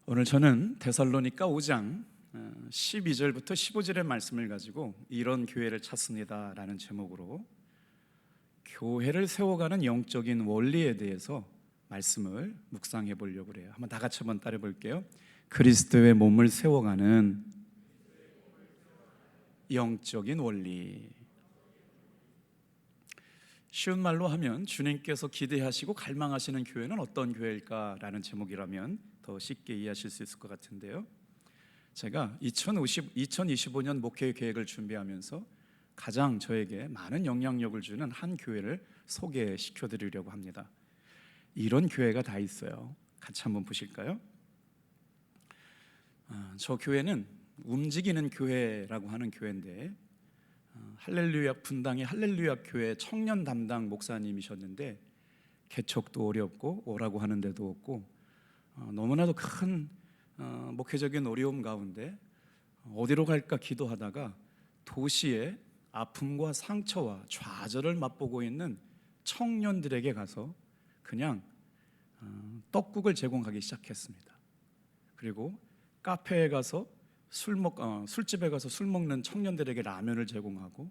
오늘 저는 데살로니가 5장 12절부터 15절의 말씀을 가지고 이런 교회를 찾습니다 라는 제목으로 교회를 세워가는 영적인 원리에 대해서 말씀을 묵상해 보려고 해요. 한번 다 같이 한번 따라 볼게요. 그리스도의 몸을 세워가는 영적인 원리. 쉬운 말로 하면 주님께서 기대하시고 갈망하시는 교회는 어떤 교회일까라는 제목이라면 더 쉽게 이해하실 수 있을 것 같은데요, 제가 2025년 목회 계획을 준비하면서 가장 저에게 많은 영향력을 주는 한 교회를 소개시켜 드리려고 합니다. 이런 교회가 다 있어요. 같이 한번 보실까요? 저 교회는 움직이는 교회라고 하는 교회인데, 할렐루야 분당의 할렐루야 교회 청년 담당 목사님이셨는데 개척도 어렵고 오라고 하는데도 없고 너무나도 큰 목회적인 어려움 가운데 어디로 갈까 기도하다가 도시의 아픔과 상처와 좌절을 맛보고 있는 청년들에게 가서 그냥 떡국을 제공하기 시작했습니다. 그리고 카페에 가서 술집에 가서 술 먹는 청년들에게 라면을 제공하고,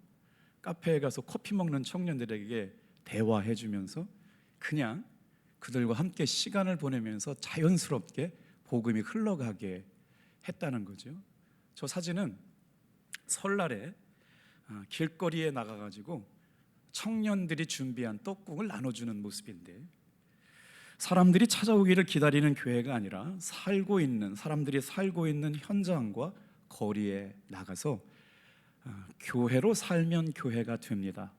카페에 가서 커피 먹는 청년들에게 대화해 주면서 그냥 그들과 함께 시간을 보내면서 자연스럽게 복음이 흘러가게 했다는 거죠. 저 사진은 설날에 길거리에 나가가지고 청년들이 준비한 떡국을 나눠주는 모습인데, 사람들이 찾아오기를 기다리는 교회가 아니라 사람들이 살고 있는 현장과 거리에 나가서 교회로 살면 교회가 됩니다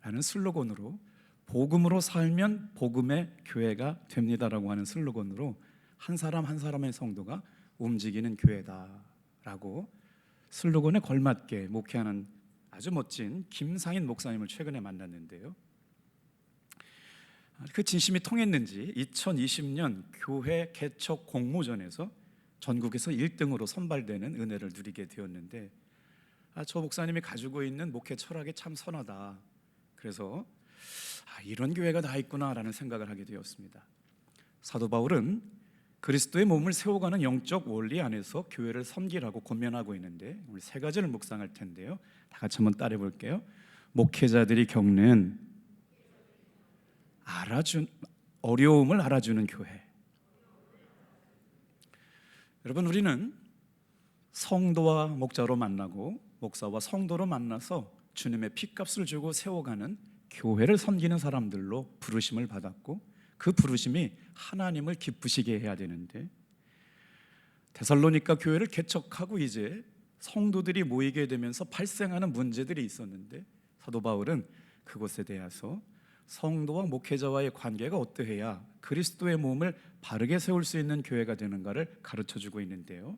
라는 슬로건으로, 복음으로 살면 복음의 교회가 됩니다라고 하는 슬로건으로 한 사람 한 사람의 성도가 움직이는 교회다라고 슬로건에 걸맞게 목회하는 아주 멋진 김상인 목사님을 최근에 만났는데요, 그 진심이 통했는지 2020년 교회 개척 공모전에서 전국에서 1등으로 선발되는 은혜를 누리게 되었는데, 저 목사님이 가지고 있는 목회 철학이 참 선하다, 그래서 이런 교회가 다 있구나라는 생각을 하게 되었습니다. 사도 바울은 그리스도의 몸을 세워가는 영적 원리 안에서 교회를 섬기라고 권면하고 있는데, 오늘 세 가지를 묵상할 텐데요, 다 같이 한번 따라해 볼게요. 목회자들이 겪는 어려움을 알아주는 교회. 여러분, 우리는 성도와 목자로 만나고 목사와 성도로 만나서 주님의 피값을 주고 세워가는 교회를 섬기는 사람들로 부르심을 받았고, 그 부르심이 하나님을 기쁘시게 해야 되는데, 데살로니가 교회를 개척하고 이제 성도들이 모이게 되면서 발생하는 문제들이 있었는데, 사도 바울은 그것에 대해서 성도와 목회자와의 관계가 어떠해야 그리스도의 몸을 바르게 세울 수 있는 교회가 되는가를 가르쳐주고 있는데요,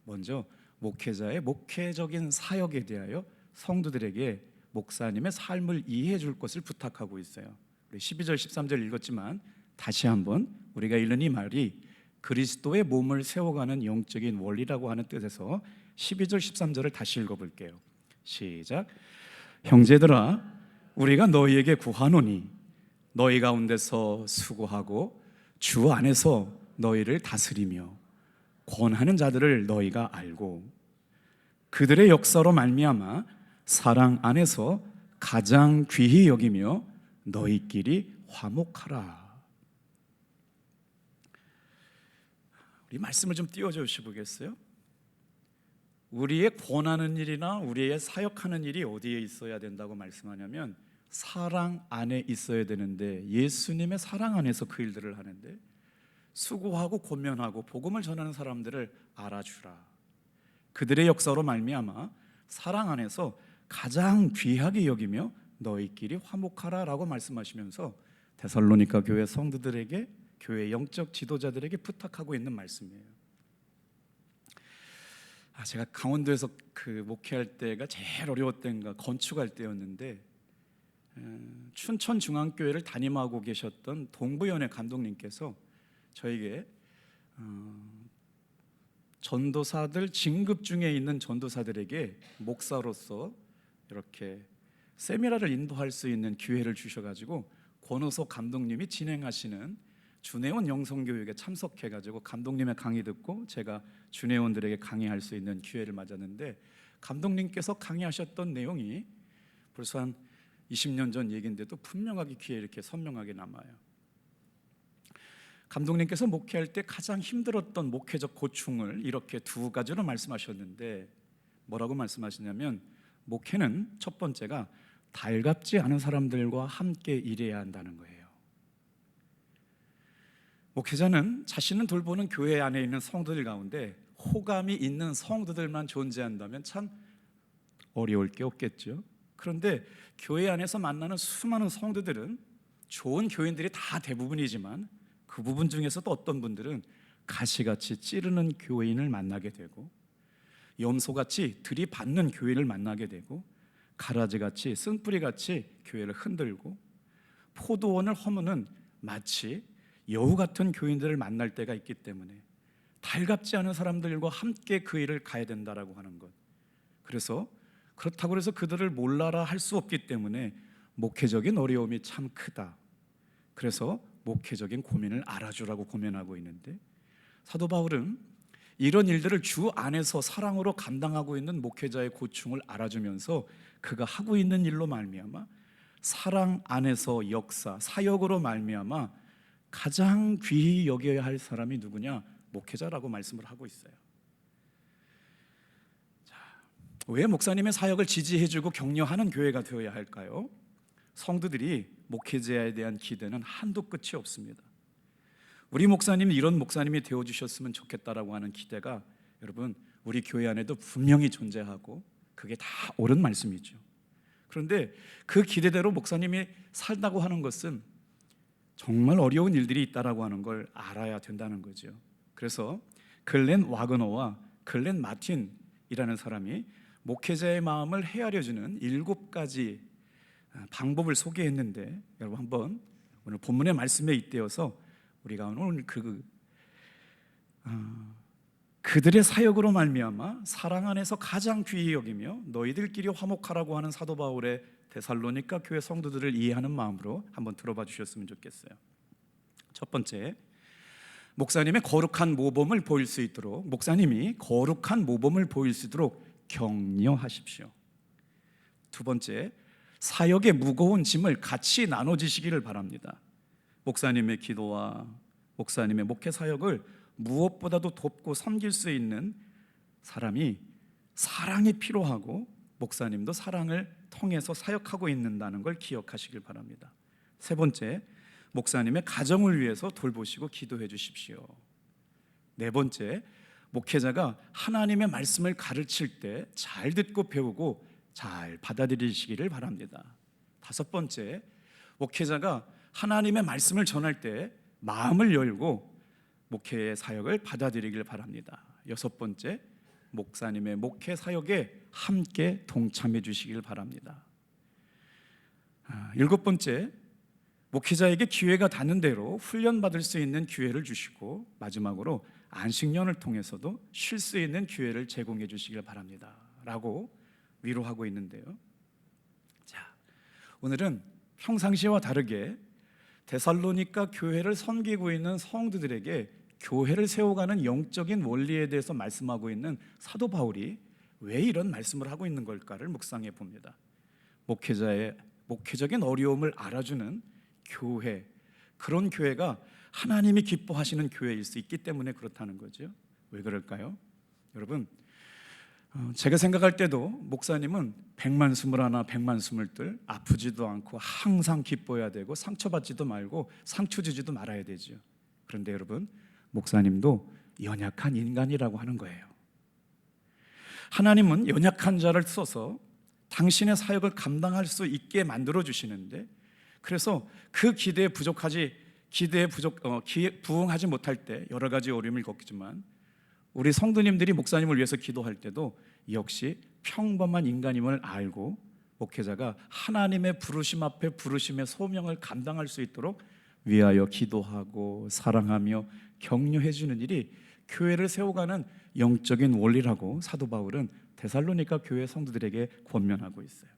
먼저 목회자의 목회적인 사역에 대하여 성도들에게 목사님의 삶을 이해해 줄 것을 부탁하고 있어요. 우리 12절 13절 읽었지만 다시 한번 우리가 읽는 이 말이 그리스도의 몸을 세워가는 영적인 원리라고 하는 뜻에서 12절 13절을 다시 읽어볼게요. 시작. 형제들아, 우리가 너희에게 구하노니 너희 가운데서 수고하고 주 안에서 너희를 다스리며 권하는 자들을 너희가 알고 그들의 역사로 말미암아 사랑 안에서 가장 귀히 여기며 너희끼리 화목하라. 우리 말씀을 좀 띄워줘 주시겠어요? 우리의 권하는 일이나 우리의 사역하는 일이 어디에 있어야 된다고 말씀하냐면 사랑 안에 있어야 되는데, 예수님의 사랑 안에서 그 일들을 하는데, 수고하고 권면하고 복음을 전하는 사람들을 알아주라. 그들의 역사로 말미암아 사랑 안에서 가장 귀하게 여기며 너희끼리 화목하라 라고 말씀하시면서 데살로니가 교회 성도들에게, 교회 영적 지도자들에게 부탁하고 있는 말씀이에요. 제가 강원도에서 목회할 때가 제일 어려웠던 때가 건축할 때였는데, 춘천중앙교회를 담임하고 계셨던 동부연회 감독님께서 저에게 전도사들, 진급 중에 있는 전도사들에게 목사로서 이렇게 세미나를 인도할 수 있는 기회를 주셔가지고 권호석 감독님이 진행하시는 준혜원 영성교육에 참석해가지고 감독님의 강의 듣고 제가 준혜원들에게 강의할 수 있는 기회를 맞았는데, 감독님께서 강의하셨던 내용이 벌써 한 20년 전 얘기인데도 분명하게 귀에 이렇게 선명하게 남아요. 감독님께서 목회할 때 가장 힘들었던 목회적 고충을 이렇게 두 가지로 말씀하셨는데, 뭐라고 말씀하시냐면, 목회는 첫 번째가 달갑지 않은 사람들과 함께 일해야 한다는 거예요. 목회자는 자신을 돌보는 교회 안에 있는 성도들 가운데 호감이 있는 성도들만 존재한다면 참 어려울 게 없겠죠. 그런데 교회 안에서 만나는 수많은 성도들은 좋은 교인들이 다 대부분이지만, 그 부분 중에서도 어떤 분들은 가시같이 찌르는 교인을 만나게 되고, 염소같이 들이받는 교인을 만나게 되고, 가라지같이 쓴뿌리같이 교회를 흔들고, 포도원을 허무는 마치 여우 같은 교인들을 만날 때가 있기 때문에 달갑지 않은 사람들과 함께 그 일을 가야 된다라고 하는 것. 그래서 그렇다고 해서 그들을 몰라라 할 수 없기 때문에 목회적인 어려움이 참 크다. 그래서 목회적인 고민을 알아주라고 고민하고 있는데, 사도 바울은 이런 일들을 주 안에서 사랑으로 감당하고 있는 목회자의 고충을 알아주면서 그가 하고 있는 일로 말미암아 사랑 안에서 역사, 사역으로 말미암아 가장 귀히 여겨야 할 사람이 누구냐? 목회자라고 말씀을 하고 있어요. 자, 왜 목사님의 사역을 지지해주고 격려하는 교회가 되어야 할까요? 성도들이 목회자에 대한 기대는 한도 끝이 없습니다. 우리 목사님이 이런 목사님이 되어주셨으면 좋겠다라고 하는 기대가 여러분 우리 교회 안에도 분명히 존재하고, 그게 다 옳은 말씀이죠. 그런데 그 기대대로 목사님이 살다고 하는 것은 정말 어려운 일들이 있다라고 하는 걸 알아야 된다는 거죠. 그래서 글렌 와그너와 글렌 마틴이라는 사람이 목회자의 마음을 헤아려주는 7가지 방법을 소개했는데, 여러분 한번 오늘 본문의 말씀에 잇대어서 우리가 오늘 그들의 사역으로 말미암아 사랑 안에서 가장 귀히 여기며 너희들끼리 화목하라고 하는 사도 바울의 데살로니가 교회 성도들을 이해하는 마음으로 한번 들어봐 주셨으면 좋겠어요. 첫 번째, 목사님이 거룩한 모범을 보일 수 있도록 격려하십시오. 두 번째, 사역의 무거운 짐을 같이 나눠지시기를 바랍니다. 목사님의 기도와 목사님의 목회 사역을 무엇보다도 돕고 섬길 수 있는 사람이 사랑이 필요하고, 목사님도 사랑을 통해서 사역하고 있는다는 걸 기억하시길 바랍니다. 세 번째, 목사님의 가정을 위해서 돌보시고 기도해 주십시오. 네 번째, 목회자가 하나님의 말씀을 가르칠 때 잘 듣고 배우고 잘 받아들이시기를 바랍니다. 다섯 번째, 목회자가 하나님의 말씀을 전할 때 마음을 열고 목회의 사역을 받아들이길 바랍니다. 여섯 번째, 목사님의 목회 사역에 함께 동참해 주시길 바랍니다. 일곱 번째, 목회자에게 기회가 닿는 대로 훈련받을 수 있는 기회를 주시고, 마지막으로 안식년을 통해서도 쉴 수 있는 기회를 제공해 주시길 바랍니다 라고 위로하고 있는데요. 자, 오늘은 평상시와 다르게 데살로니가 교회를 섬기고 있는 성도들에게 교회를 세워가는 영적인 원리에 대해서 말씀하고 있는 사도 바울이 왜 이런 말씀을 하고 있는 걸까를 묵상해 봅니다. 목회자의 목회적인 어려움을 알아주는 교회, 그런 교회가 하나님이 기뻐하시는 교회일 수 있기 때문에 그렇다는 거죠. 왜 그럴까요? 여러분, 제가 생각할 때도 목사님은 100만 21, 100만 22 아프지도 않고 항상 기뻐해야 되고 상처받지도 말고 상처 주지도 말아야 되죠. 그런데 여러분, 목사님도 연약한 인간이라고 하는 거예요. 하나님은 연약한 자를 써서 당신의 사역을 감당할 수 있게 만들어 주시는데, 그래서 그 기대에 부응하지 못할 때 여러 가지 어려움을 겪지만, 우리 성도님들이 목사님을 위해서 기도할 때도 역시 평범한 인간임을 알고 목회자가 하나님의 부르심 앞에 부르심의 소명을 감당할 수 있도록 위하여 기도하고 사랑하며 격려해 주는 일이 교회를 세워가는 영적인 원리라고 사도 바울은 데살로니가 교회 성도들에게 권면하고 있어요.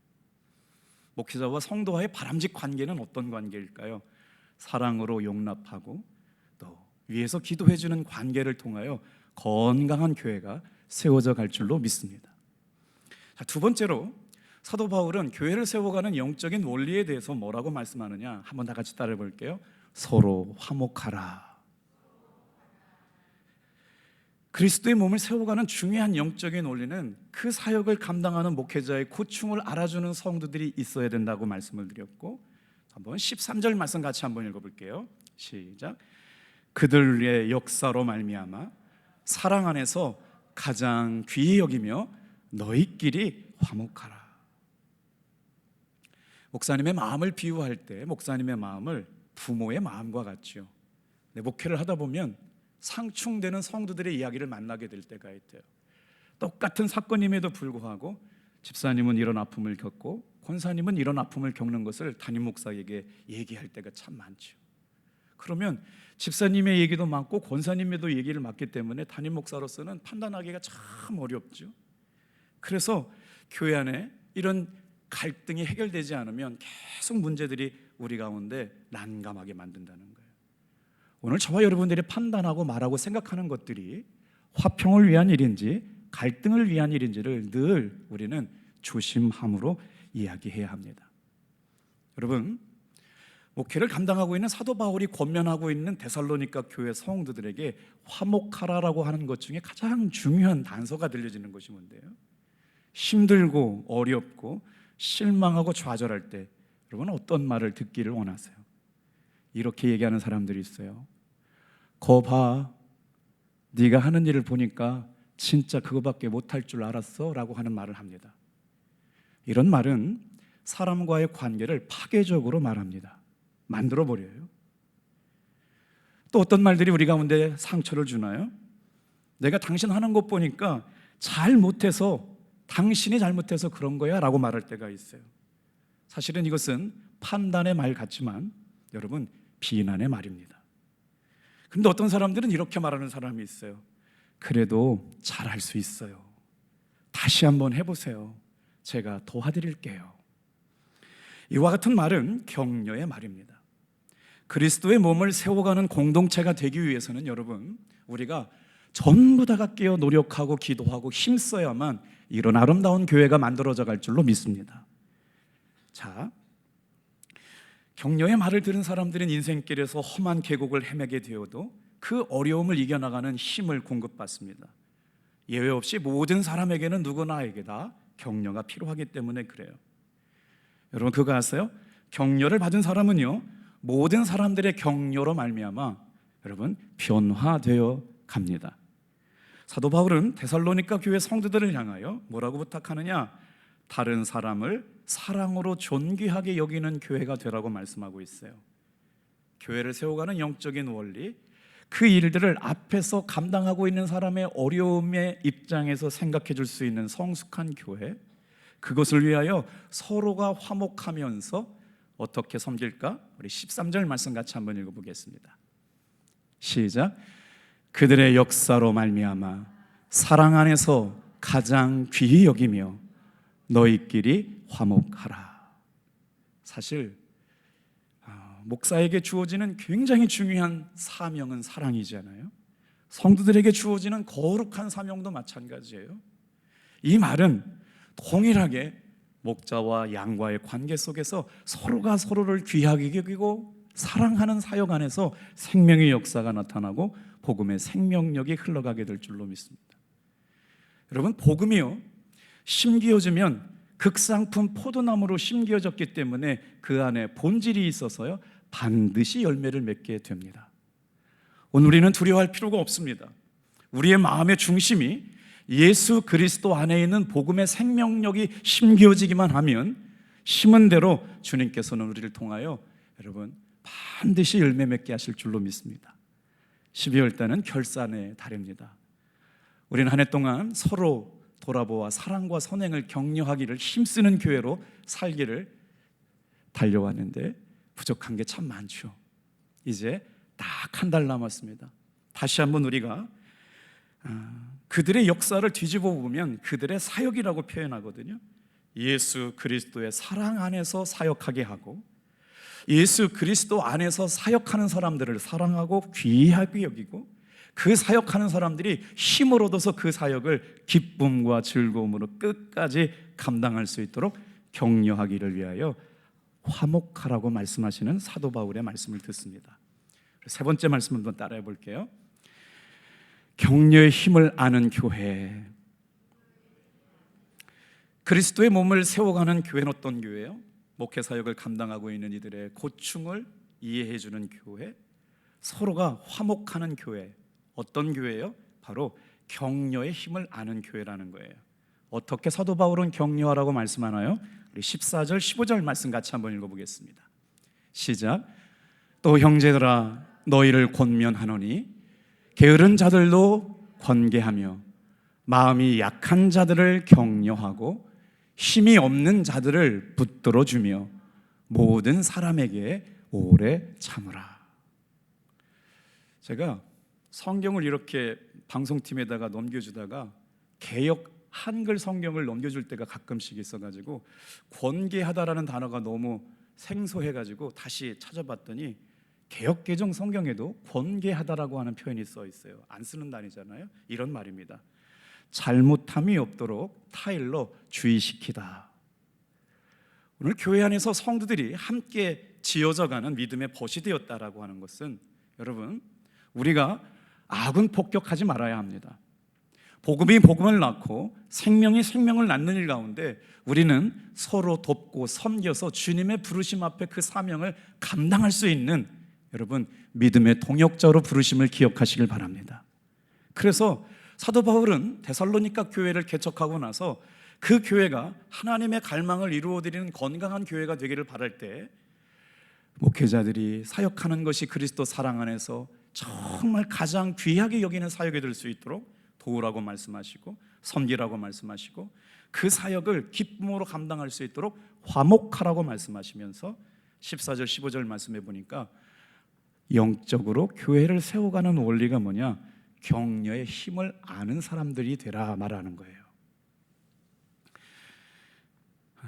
목회자와 성도와의 바람직 관계는 어떤 관계일까요? 사랑으로 용납하고 위에서 기도해 주는 관계를 통하여 건강한 교회가 세워져 갈 줄로 믿습니다. 자, 두 번째로 사도 바울은 교회를 세워가는 영적인 원리에 대해서 뭐라고 말씀하느냐, 한번 다 같이 따라해 볼게요. 서로 화목하라. 그리스도의 몸을 세워가는 중요한 영적인 원리는 그 사역을 감당하는 목회자의 고충을 알아주는 성도들이 있어야 된다고 말씀을 드렸고, 한번 13절 말씀 같이 한번 읽어볼게요. 시작. 그들의 역사로 말미암아 사랑 안에서 가장 귀히 여기며 너희끼리 화목하라. 목사님의 마음을 비유할 때 목사님의 마음을 부모의 마음과 같죠. 목회를 하다 보면 상충되는 성도들의 이야기를 만나게 될 때가 있대요. 똑같은 사건임에도 불구하고 집사님은 이런 아픔을 겪고 권사님은 이런 아픔을 겪는 것을 담임 목사에게 얘기할 때가 참 많죠. 그러면 집사님의 얘기도 많고 권사님의도 얘기를 맡기 때문에 담임 목사로서는 판단하기가 참 어렵죠. 그래서 교회 안에 이런 갈등이 해결되지 않으면 계속 문제들이 우리 가운데 난감하게 만든다는 거예요. 오늘 저와 여러분들이 판단하고 말하고 생각하는 것들이 화평을 위한 일인지 갈등을 위한 일인지를 늘 우리는 조심함으로 이야기해야 합니다. 여러분, 목회를 감당하고 있는 사도 바울이 권면하고 있는 데살로니가 교회 성도들에게 화목하라라고 하는 것 중에 가장 중요한 단서가 들려지는 것이 뭔데요? 힘들고 어렵고 실망하고 좌절할 때 여러분 어떤 말을 듣기를 원하세요? 이렇게 얘기하는 사람들이 있어요. 거 봐, 네가 하는 일을 보니까 진짜 그거밖에 못할 줄 알았어 라고 하는 말을 합니다. 이런 말은 사람과의 관계를 파괴적으로 말합니다. 만들어버려요. 또 어떤 말들이 우리 가운데 상처를 주나요? 내가 당신 하는 것 보니까 당신이 잘못해서 그런 거야 라고 말할 때가 있어요. 사실은 이것은 판단의 말 같지만 여러분 비난의 말입니다. 근데 어떤 사람들은 이렇게 말하는 사람이 있어요. 그래도 잘할 수 있어요. 다시 한번 해보세요. 제가 도와드릴게요. 이와 같은 말은 격려의 말입니다. 그리스도의 몸을 세워가는 공동체가 되기 위해서는 여러분 우리가 전부 다가 깨어 노력하고 기도하고 힘써야만 이런 아름다운 교회가 만들어져 갈 줄로 믿습니다. 자, 격려의 말을 들은 사람들은 인생길에서 험한 계곡을 헤매게 되어도 그 어려움을 이겨나가는 힘을 공급받습니다. 예외 없이 모든 사람에게는 누구나에게 다 격려가 필요하기 때문에 그래요. 여러분 그거 아세요? 격려를 받은 사람은요 모든 사람들의 격려로 말미암아 여러분 변화되어 갑니다. 사도 바울은 데살로니가 교회 성도들을 향하여 뭐라고 부탁하느냐? 다른 사람을 사랑으로 존귀하게 여기는 교회가 되라고 말씀하고 있어요. 교회를 세워가는 영적인 원리, 그 일들을 앞에서 감당하고 있는 사람의 어려움의 입장에서 생각해 줄 수 있는 성숙한 교회, 그것을 위하여 서로가 화목하면서 어떻게 섬길까? 우리 13절 말씀 같이 한번 읽어보겠습니다. 시작. 그들의 역사로 말미암아 사랑 안에서 가장 귀히 여기며 너희끼리 화목하라. 사실 목사에게 주어지는 굉장히 중요한 사명은 사랑이잖아요. 성도들에게 주어지는 거룩한 사명도 마찬가지예요. 이 말은 동일하게 목자와 양과의 관계 속에서 서로가 서로를 귀하게 여기고 사랑하는 사역 안에서 생명의 역사가 나타나고 복음의 생명력이 흘러가게 될 줄로 믿습니다. 여러분 복음이요 심기어지면 극상품 포도나무로 심기어졌기 때문에 그 안에 본질이 있어서요 반드시 열매를 맺게 됩니다. 오늘 우리는 두려워할 필요가 없습니다. 우리의 마음의 중심이 예수 그리스도 안에 있는 복음의 생명력이 심기어지기만 하면 심은 대로 주님께서는 우리를 통하여 여러분 반드시 열매 맺게 하실 줄로 믿습니다. 12월 달은 결산의 달입니다. 우리는 한 해 동안 서로 돌아보아 사랑과 선행을 격려하기를 힘쓰는 교회로 살기를 달려왔는데 부족한 게 참 많죠. 이제 딱 한 달 남았습니다. 다시 한번 우리가 그들의 역사를 뒤집어 보면 그들의 사역이라고 표현하거든요. 예수 그리스도의 사랑 안에서 사역하게 하고 예수 그리스도 안에서 사역하는 사람들을 사랑하고 귀하게 여기고 그 사역하는 사람들이 힘을 얻어서 그 사역을 기쁨과 즐거움으로 끝까지 감당할 수 있도록 격려하기를 위하여 화목하라고 말씀하시는 사도 바울의 말씀을 듣습니다. 세 번째 말씀 한번 따라해 볼게요. 격려의 힘을 아는 교회. 그리스도의 몸을 세워가는 교회는 어떤 교회예요? 목회 사역을 감당하고 있는 이들의 고충을 이해해 주는 교회, 서로가 화목하는 교회. 어떤 교회예요? 바로 격려의 힘을 아는 교회라는 거예요. 어떻게 사도 바울은 격려하라고 말씀하나요? 우리 14절 15절 말씀 같이 한번 읽어보겠습니다. 시작. 또 형제들아 너희를 권면하노니 게으른 자들도 권계하며 마음이 약한 자들을 격려하고 힘이 없는 자들을 붙들어 주며 모든 사람에게 오래 참으라. 제가 성경을 이렇게 방송팀에다가 넘겨주다가 개역 한글 성경을 넘겨줄 때가 가끔씩 있어가지고 권계하다라는 단어가 너무 생소해가지고 다시 찾아봤더니 개역개정 성경에도 권계하다라고 하는 표현이 써 있어요. 안 쓰는 단어잖아요. 이런 말입니다. 잘못함이 없도록 타일로 주의시키다. 오늘 교회 안에서 성도들이 함께 지어져가는 믿음의 벗이 되었다라고 하는 것은 여러분 우리가 아군 폭격하지 말아야 합니다. 복음이 복음을 낳고 생명이 생명을 낳는 일 가운데 우리는 서로 돕고 섬겨서 주님의 부르심 앞에 그 사명을 감당할 수 있는 여러분 믿음의 동역자로 부르심을 기억하시길 바랍니다. 그래서 사도 바울은 데살로니가 교회를 개척하고 나서 그 교회가 하나님의 갈망을 이루어드리는 건강한 교회가 되기를 바랄 때 목회자들이 사역하는 것이 그리스도 사랑 안에서 정말 가장 귀하게 여기는 사역이 될 수 있도록 도우라고 말씀하시고 섬기라고 말씀하시고 그 사역을 기쁨으로 감당할 수 있도록 화목하라고 말씀하시면서 14절 15절 말씀해 보니까 영적으로 교회를 세워가는 원리가 뭐냐? 격려의 힘을 아는 사람들이 되라 말하는 거예요.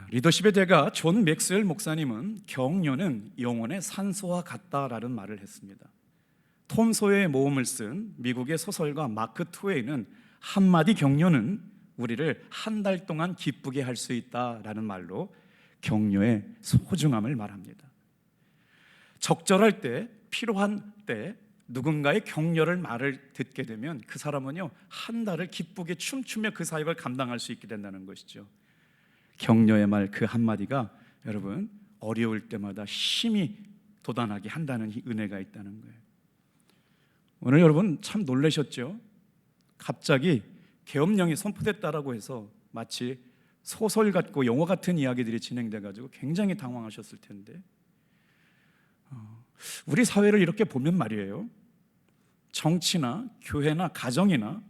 리더십의 대가 존 맥스웰 목사님은 격려는 영혼의 산소와 같다라는 말을 했습니다. 톰 소여의 모험을 쓴 미국의 소설가 마크 트웨이는 한마디 격려는 우리를 한 달 동안 기쁘게 할 수 있다라는 말로 격려의 소중함을 말합니다. 적절할 때, 필요한 때 누군가의 격려를 말을 듣게 되면 그 사람은요 한 달을 기쁘게 춤추며 그 사역을 감당할 수 있게 된다는 것이죠. 격려의 말 그 한마디가 여러분 어려울 때마다 힘이 돋아나게 한다는 은혜가 있다는 거예요. 오늘 여러분 참 놀라셨죠? 갑자기 계엄령이 선포됐다라고 해서 마치 소설 같고 영화 같은 이야기들이 진행돼가지고 굉장히 당황하셨을 텐데 우리 사회를 이렇게 보면 말이에요, 정치나 교회나 가정이나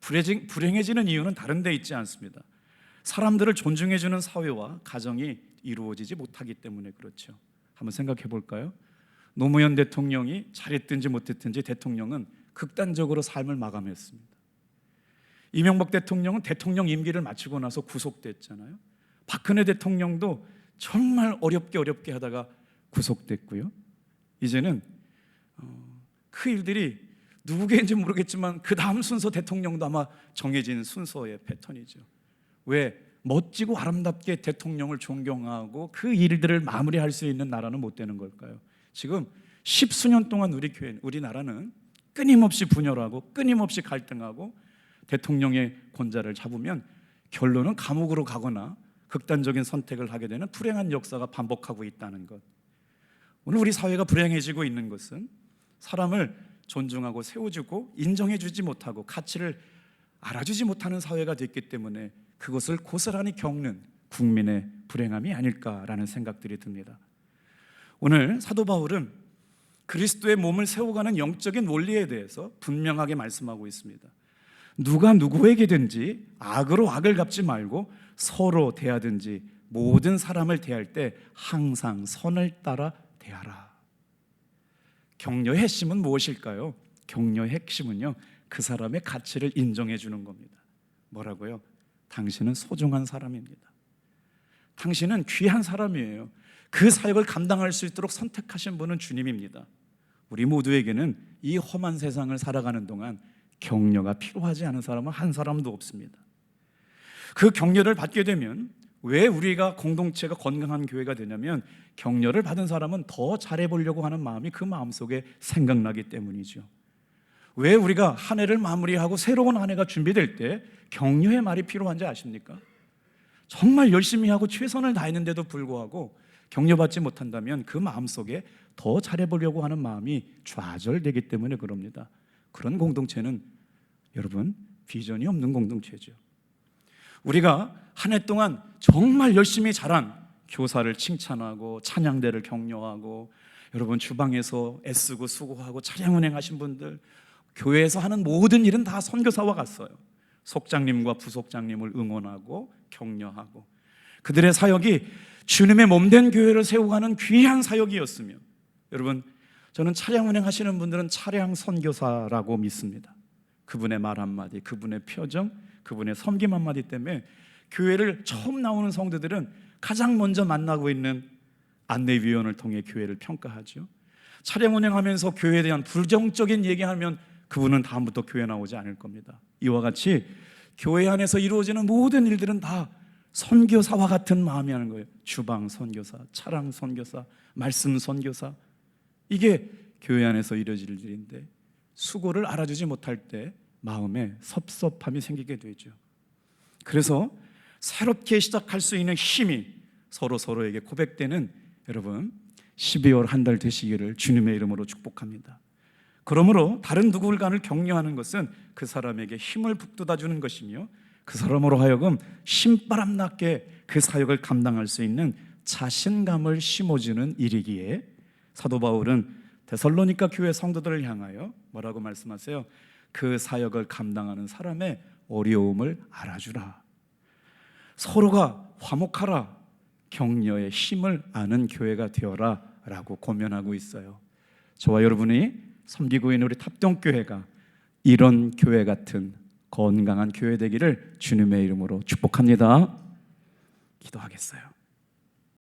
불행해지는 이유는 다른 데 있지 않습니다. 사람들을 존중해주는 사회와 가정이 이루어지지 못하기 때문에 그렇죠. 한번 생각해 볼까요? 노무현 대통령이 잘했든지 못했든지 대통령은 극단적으로 삶을 마감했습니다. 이명박 대통령은 대통령 임기를 마치고 나서 구속됐잖아요. 박근혜 대통령도 정말 어렵게 하다가 구속됐고요. 이제는 그 일들이 누구인지 모르겠지만 그 다음 순서 대통령도 아마 정해진 순서의 패턴이죠. 왜? 멋지고 아름답게 대통령을 존경하고 그 일들을 마무리할 수 있는 나라는 못 되는 걸까요? 지금 십수년 동안 우리나라는 끊임없이 분열하고 끊임없이 갈등하고 대통령의 권좌를 잡으면 결론은 감옥으로 가거나 극단적인 선택을 하게 되는 불행한 역사가 반복하고 있다는 것. 오늘 우리 사회가 불행해지고 있는 것은 사람을 존중하고 세워주고 인정해주지 못하고 가치를 알아주지 못하는 사회가 됐기 때문에 그것을 고스란히 겪는 국민의 불행함이 아닐까라는 생각들이 듭니다. 오늘 사도 바울은 그리스도의 몸을 세워가는 영적인 원리에 대해서 분명하게 말씀하고 있습니다. 누가 누구에게든지 악으로 악을 갚지 말고 서로 대하든지 모든 사람을 대할 때 항상 선을 따라 대하라. 격려의 핵심은 무엇일까요? 격려의 핵심은요, 그 사람의 가치를 인정해 주는 겁니다. 뭐라고요? 당신은 소중한 사람입니다. 당신은 귀한 사람이에요. 그 사역을 감당할 수 있도록 선택하신 분은 주님입니다. 우리 모두에게는 이 험한 세상을 살아가는 동안 격려가 필요하지 않은 사람은 한 사람도 없습니다. 그 격려를 받게 되면 왜 우리가 공동체가 건강한 교회가 되냐면 격려를 받은 사람은 더 잘해보려고 하는 마음이 그 마음속에 생각나기 때문이죠. 왜 우리가 한 해를 마무리하고 새로운 한 해가 준비될 때 격려의 말이 필요한지 아십니까? 정말 열심히 하고 최선을 다했는데도 불구하고 격려받지 못한다면 그 마음속에 더 잘해보려고 하는 마음이 좌절되기 때문에 그럽니다. 그런 공동체는 여러분 비전이 없는 공동체죠. 우리가 한 해 동안 정말 열심히 잘한 교사를 칭찬하고 찬양대를 격려하고 여러분 주방에서 애쓰고 수고하고 차량 운행하신 분들, 교회에서 하는 모든 일은 다 선교사와 같아요. 속장님과 부속장님을 응원하고 격려하고 그들의 사역이 주님의 몸된 교회를 세워가는 귀한 사역이었으며 여러분 저는 차량 운행하시는 분들은 차량 선교사라고 믿습니다. 그분의 말 한마디, 그분의 표정, 그분의 섬김 한마디 때문에 교회를 처음 나오는 성도들은 가장 먼저 만나고 있는 안내위원을 통해 교회를 평가하죠. 차량 운행하면서 교회에 대한 부정적인 얘기하면 그분은 다음부터 교회 나오지 않을 겁니다. 이와 같이 교회 안에서 이루어지는 모든 일들은 다 선교사와 같은 마음이 하는 거예요. 주방 선교사, 차량 선교사, 말씀 선교사, 이게 교회 안에서 이루어질 일인데 수고를 알아주지 못할 때 마음에 섭섭함이 생기게 되죠. 그래서 새롭게 시작할 수 있는 힘이 서로에게 고백되는 여러분 12월 한 달 되시기를 주님의 이름으로 축복합니다. 그러므로 다른 누구를 격려하는 것은 그 사람에게 힘을 북돋아 주는 것이며 그 사람으로 하여금 신바람 났게 그 사역을 감당할 수 있는 자신감을 심어주는 일이기에 사도 바울은 데살로니가 교회 성도들을 향하여 뭐라고 말씀하세요? 그 사역을 감당하는 사람의 어려움을 알아주라. 서로가 화목하라. 격려의 힘을 아는 교회가 되어라 라고 고면하고 있어요. 저와 여러분이 섬기고 있는 우리 탑동교회가 이런 교회 같은 건강한 교회 되기를 주님의 이름으로 축복합니다. 기도하겠어요.